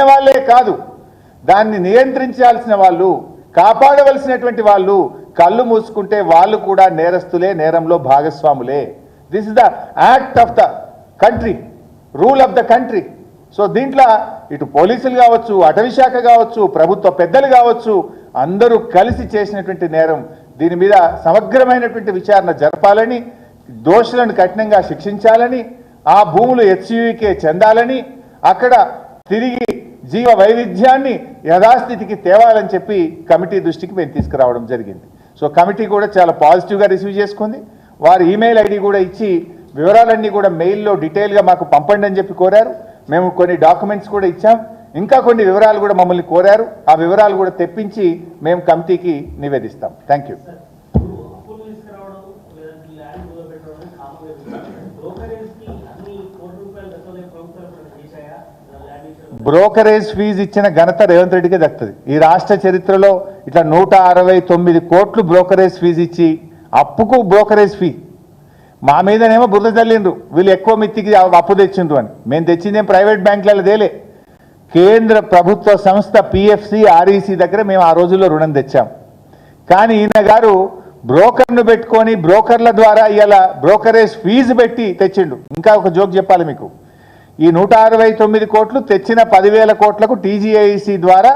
వాళ్ళే కాదు, దాన్ని నియంత్రించాల్సిన వాళ్ళు, కాపాడవలసినటువంటి వాళ్ళు కళ్ళు మూసుకుంటే వాళ్ళు కూడా నేరస్తులే, నేరంలో భాగస్వాములే. This is the act of the country, rule of the country. So దీంట్లో ఇటు పోలీసులు కావచ్చు, అటవీ శాఖ కావచ్చు, ప్రభుత్వ పెద్దలు కావచ్చు, అందరూ కలిసి చేసినటువంటి నేరం. దీని మీద సమగ్రమైనటువంటి విచారణ జరపాలని, దోషులను కఠినంగా శిక్షించాలని, ఆ భూములు హెచ్యుకే చెందాలని, అక్కడ తిరిగి జీవ వైవిధ్యాన్ని యథాస్థితికి తేవాలని చెప్పి కమిటీ దృష్టికి మేము తీసుకురావడం జరిగింది. సో కమిటీ కూడా చాలా పాజిటివ్గా రిసీవ్ చేసుకుంది. వారి ఈమెయిల్ ఐడి కూడా ఇచ్చి వివరాలన్నీ కూడా మెయిల్లో డీటెయిల్గా మాకు పంపండి అని చెప్పి కోరారు. మేము కొన్ని డాక్యుమెంట్స్ కూడా ఇచ్చాం, ఇంకా కొన్ని వివరాలు కూడా మమ్మల్ని కోరారు. ఆ వివరాలు కూడా తెప్పించి మేము కమిటీకి నివేదిస్తాం. Thank you. బ్రోకరేజ్ ఫీజు ఇచ్చిన ఘనత రేవంత్ రెడ్డికే దక్కుతుంది. ఈ రాష్ట్ర చరిత్రలో ఇట్లా 169 కోట్లు బ్రోకరేజ్ ఫీజు ఇచ్చి, అప్పుకు బ్రోకరేజ్ ఫీ మా మీదనేమో బురద చల్లిండ్రు, వీళ్ళు ఎక్కువ మిత్తికి అప్పు తెచ్చిండ్రు అని. మేము తెచ్చిందేం ప్రైవేట్ బ్యాంకులలో తేలే, కేంద్ర ప్రభుత్వ సంస్థ పిఎఫ్సి ఆర్ఈసి దగ్గర మేము ఆ రోజుల్లో రుణం తెచ్చాం. కానీ ఈయన గారు బ్రోకర్ను పెట్టుకొని బ్రోకర్ల ద్వారా ఇలా బ్రోకరేజ్ ఫీజు పెట్టి తెచ్చిండు. ఇంకా ఒక జోక్ చెప్పాలి మీకు, ఈ 169 కోట్లు తెచ్చిన 10,000 కోట్లకు టీజీఐసి ద్వారా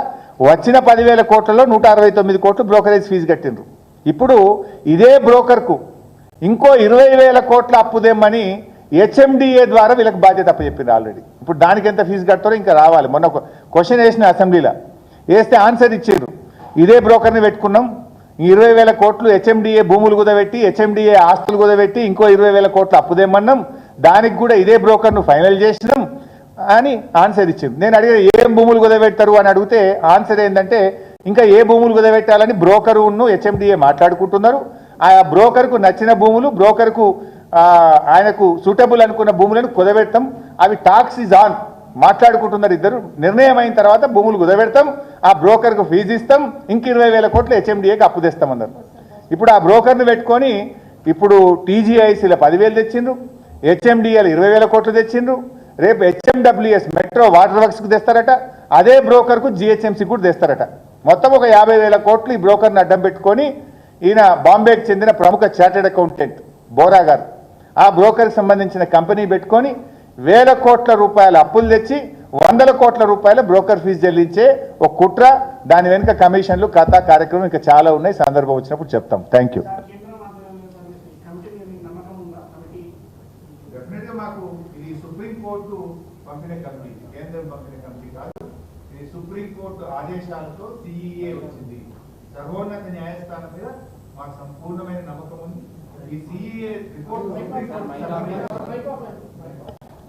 వచ్చిన 10,000 కోట్లలో 169 కోట్లు బ్రోకరేజ్ ఫీజు కట్టిండ్రు. ఇప్పుడు ఇదే బ్రోకర్కు ఇంకో 20,000 కోట్ల అప్పు తెమ్మని హెచ్ఎండిఏ ద్వారా వీళ్ళకి బాధ్యత అప్పచెప్పింది ఆల్రెడీ. ఇప్పుడు దానికి ఎంత ఫీజు కట్టారో ఇంకా రావాలి. మొన్న ఒక క్వశ్చన్ వేసిన అసెంబ్లీలో, వేస్తే ఆన్సర్ ఇచ్చారు, ఇదే బ్రోకర్ని పెట్టుకున్నాం, 20,000 కోట్లు హెచ్ఎండిఏ భూములు కుదబెట్టి, హెచ్ఎండిఏ ఆస్తులు కుదబెట్టి ఇంకో 20,000 కోట్లు అప్పు తెమ్మన్నాం, దానికి కూడా ఇదే బ్రోకర్ను ఫైనల్ చేసినాం అని ఆన్సర్ ఇచ్చింది. నేను అడిగిన ఏం భూములు కుదబెడతారు అని అడిగితే ఆన్సర్ ఏంటంటే, ఇంకా ఏ భూములు కుదబెట్టాలని బ్రోకరును హెచ్ఎండిఏ మాట్లాడుకుంటున్నారు. ఆ బ్రోకర్కు నచ్చిన భూములు, బ్రోకర్కు ఆయనకు సూటబుల్ అనుకున్న భూములను కుదబెడతాం, అవి టాక్స్ ఈజ్ ఆన్ మాట్లాడుకుంటున్నారు ఇద్దరు. నిర్ణయం అయిన తర్వాత భూములు కుదబెడతాం, ఆ బ్రోకర్కు ఫీజు ఇస్తాం, ఇంక 20,000 కోట్లు హెచ్ఎండిఏకి అప్పు తెస్తామన్నారు. ఇప్పుడు ఆ బ్రోకర్ని పెట్టుకొని ఇప్పుడు టీజీఐసీలో 10,000 తెచ్చిండ్రు, హెచ్ఎండిఏలు 20,000 కోట్లు తెచ్చిండ్రు, రేపు హెచ్ఎండబ్ల్యూఎస్ మెట్రో వాటర్ వర్క్స్కి తెస్తారట, అదే బ్రోకర్కు జిహెచ్ఎంసీ కూడా తెస్తారట. మొత్తం ఒక 50,000 కోట్లు ఈ బ్రోకర్ని అడ్డం పెట్టుకొని ఈయన బాంబేకి చెందిన ప్రముఖ చార్టెడ్ అకౌంటెంట్ బోరా గారు ఆ బ్రోకర్కి సంబంధించిన కంపెనీ పెట్టుకొని 1,000 కోట్ల రూపాయల అప్పులు తెచ్చి 100 కోట్ల రూపాయల బ్రోకర్ ఫీజు చెల్లించే ఒక కుట్ర, దాని వెనుక కమిషన్లు, కథా కార్యక్రమం ఇంకా చాలా ఉన్నాయి. సందర్భం వచ్చినప్పుడు చెప్తాం. Thank you. సుప్రీంకోర్టు పంపిన కమిటీ, కేంద్రం పంపిన కమిటీ కాదు, ఇది సుప్రీంకోర్టు ఆదేశాలతో సిఈఏ వచ్చింది. సర్వోన్నత న్యాయస్థానం మీద మాకు సంపూర్ణమైన నమ్మకం ఉంది. ఈ సిఈఏ రిపోర్ట్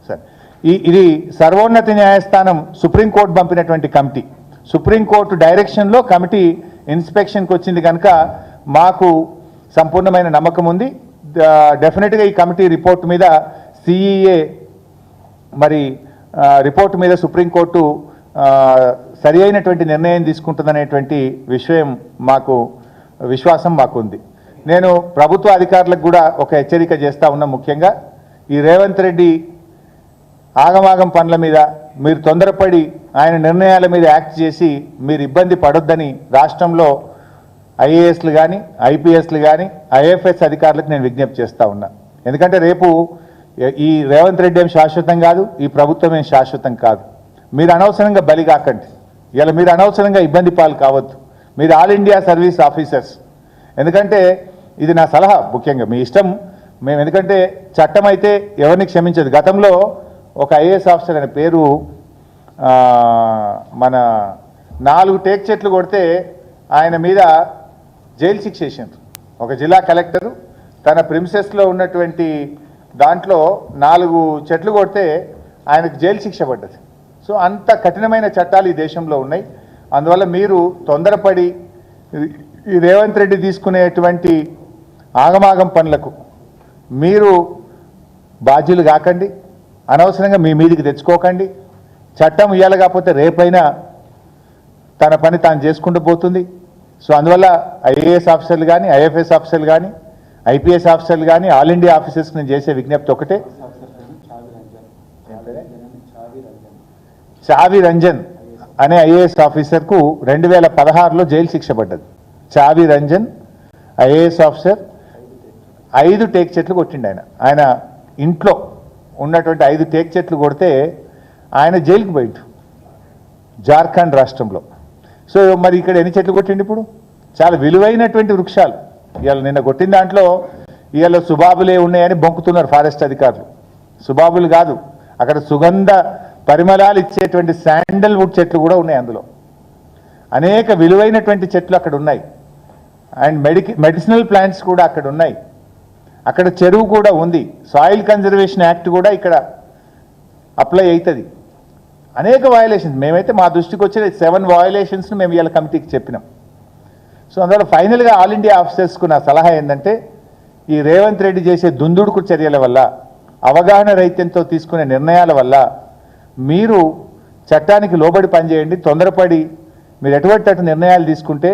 సార్, ఇది సర్వోన్నత న్యాయస్థానం సుప్రీంకోర్టు పంపినటువంటి కమిటీ, సుప్రీంకోర్టు డైరెక్షన్లో కమిటీ ఇన్స్పెక్షన్కి వచ్చింది కనుక మాకు సంపూర్ణమైన నమ్మకం ఉంది. డెఫినెట్గా ఈ కమిటీ రిపోర్ట్ మీద సిఈఏ మరి రిపోర్టు మీద సుప్రీంకోర్టు సరి అయినటువంటి నిర్ణయం తీసుకుంటుందనేటువంటి విశ్వాసం మాకుంది. నేను ప్రభుత్వ అధికారులకు కూడా ఒక హెచ్చరిక చేస్తూ ఉన్నా. ముఖ్యంగా ఈ రేవంత్ రెడ్డి ఆగమాగం పనుల మీద మీరు తొందరపడి ఆయన నిర్ణయాల మీద యాక్ట్ చేసి మీరు ఇబ్బంది పడొద్దని రాష్ట్రంలో ఐఏఎస్లు కానీ, ఐపీఎస్లు కానీ, ఐఎఫ్ఎస్ అధికారులకు నేను విజ్ఞప్తి చేస్తూ ఉన్నా. ఎందుకంటే రేపు ఈ రేవంత్ రెడ్డి ఏం శాశ్వతం కాదు, ఈ ప్రభుత్వం ఏం శాశ్వతం కాదు. మీరు అనవసరంగా బలి కాకండి. ఇలా మీరు అనవసరంగా ఇబ్బంది పాలు కావద్దు. మీరు ఆల్ ఇండియా సర్వీస్ ఆఫీసర్స్. ఎందుకంటే ఇది నా సలహా, ముఖ్యంగా మీ ఇష్టం. మేము ఎందుకంటే చట్టం అయితే ఎవరిని క్షమించదు. గతంలో ఒక ఐఏఎస్ ఆఫీసర్ అనే పేరు మన 4 టేక్ చెట్లు కొడితే ఆయన మీద జైలు శిక్ష వేసిండ్రు. ఒక జిల్లా కలెక్టరు తన ప్రిమిసెస్లో ఉన్నటువంటి దాంట్లో 4 చెట్లు కొడితే ఆయనకు జైలు శిక్ష పడ్డది. సో అంత కఠినమైన చట్టాలు ఈ దేశంలో ఉన్నాయి. అందువల్ల మీరు తొందరపడి ఈ రేవంత్ రెడ్డి తీసుకునేటువంటి ఆగమాగం పనులకు మీరు బాధ్యులు కాకండి, అనవసరంగా మీ మీదికి తెచ్చుకోకండి. చట్టం ఇవ్వాల కాకపోతే రేపైనా తన పని తాను చేసుకుంటూ పోతుంది. సో అందువల్ల ఐఏఎస్ ఆఫీసర్లు కానీ, ఐఎఫ్ఎస్ ఆఫీసర్లు కానీ, ఐపీఎస్ ఆఫీసర్లు కానీ, ఆల్ ఇండియా ఆఫీసర్స్కి నేను చేసే విజ్ఞప్తి ఒకటే, చావి రంజన్ అనే ఐఏఎస్ ఆఫీసర్కు 2016లో జైలు శిక్ష పడ్డది. చావి రంజన్ ఐఏఎస్ ఆఫీసర్ 5 టేక్ చెట్లు కొట్టిండు. ఆయన ఇంట్లో ఉన్నటువంటి 5 టేక్ చెట్లు కొడితే ఆయన జైలుకి పోయిండు జార్ఖండ్ రాష్ట్రంలో. సో మరి ఇక్కడ ఎన్ని చెట్లు కొట్టిండు? ఇప్పుడు చాలా విలువైనటువంటి వృక్షాలు. ఇవాళ నిన్న కొట్టిన దాంట్లో ఇవాళ సుబాబులే ఉన్నాయని బొంకుతున్నారు ఫారెస్ట్ అధికారులు. సుబాబులు కాదు, అక్కడ సుగంధ పరిమళాలు ఇచ్చేటువంటి శాండల్వుడ్ చెట్లు కూడా ఉన్నాయి. అందులో అనేక విలువైనటువంటి చెట్లు అక్కడ ఉన్నాయి. అండ్ మెడిసినల్ ప్లాంట్స్ కూడా అక్కడ ఉన్నాయి. అక్కడ చెరువు కూడా ఉంది. సాయిల్ కన్జర్వేషన్ యాక్ట్ కూడా ఇక్కడ అప్లై అవుతుంది. అనేక వయలేషన్స్, మేమైతే మా దృష్టికి వచ్చిన 7 వయలేషన్స్ను మేము ఇవాళ కమిటీకి చెప్పినాం. సో అందులో ఫైనల్గా ఆల్ ఇండియా ఆఫీసర్స్కు నా సలహా ఏంటంటే, ఈ రేవంత్ రెడ్డి చేసే దుందుడుకు చర్యల వల్ల, అవగాహన రహిత్యంతో తీసుకునే నిర్ణయాల వల్ల మీరు చట్టానికి లోబడి పనిచేయండి. తొందరపడి మీరు ఎటువంటి నిర్ణయాలు తీసుకుంటే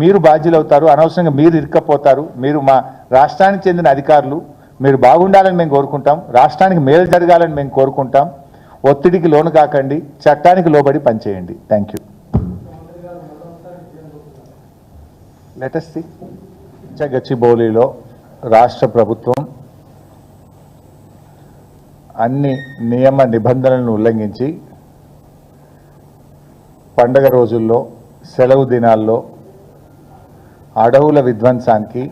మీరు బాధ్యులవుతారు, అనవసరంగా మీరు ఇరుక్కపోతారు. మీరు మా రాష్ట్రానికి చెందిన అధికారులు, మీరు బాగుండాలని మేము కోరుకుంటాం, రాష్ట్రానికి మేలు జరగాలని మేము కోరుకుంటాం. ఒత్తిడికి లోను కాకండి, చట్టానికి లోబడి పనిచేయండి. Thank you. Let us see. గచ్చిబౌలిలో రాష్ట్ర ప్రభుత్వం అన్ని నియమ నిబంధనలను ఉల్లంఘించి పండగ రోజుల్లో, సెలవు దినాల్లో అడవుల విధ్వంసానికి,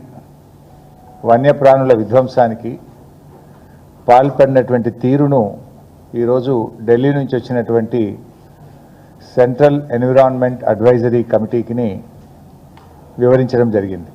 వన్యప్రాణుల విధ్వంసానికి పాల్పడినటువంటి తీరును ఈరోజు ఢిల్లీ నుంచి వచ్చినటువంటి సెంట్రల్ ఎన్విరాన్మెంట్ అడ్వైజరీ కమిటీకి వివరించడం జరిగింది.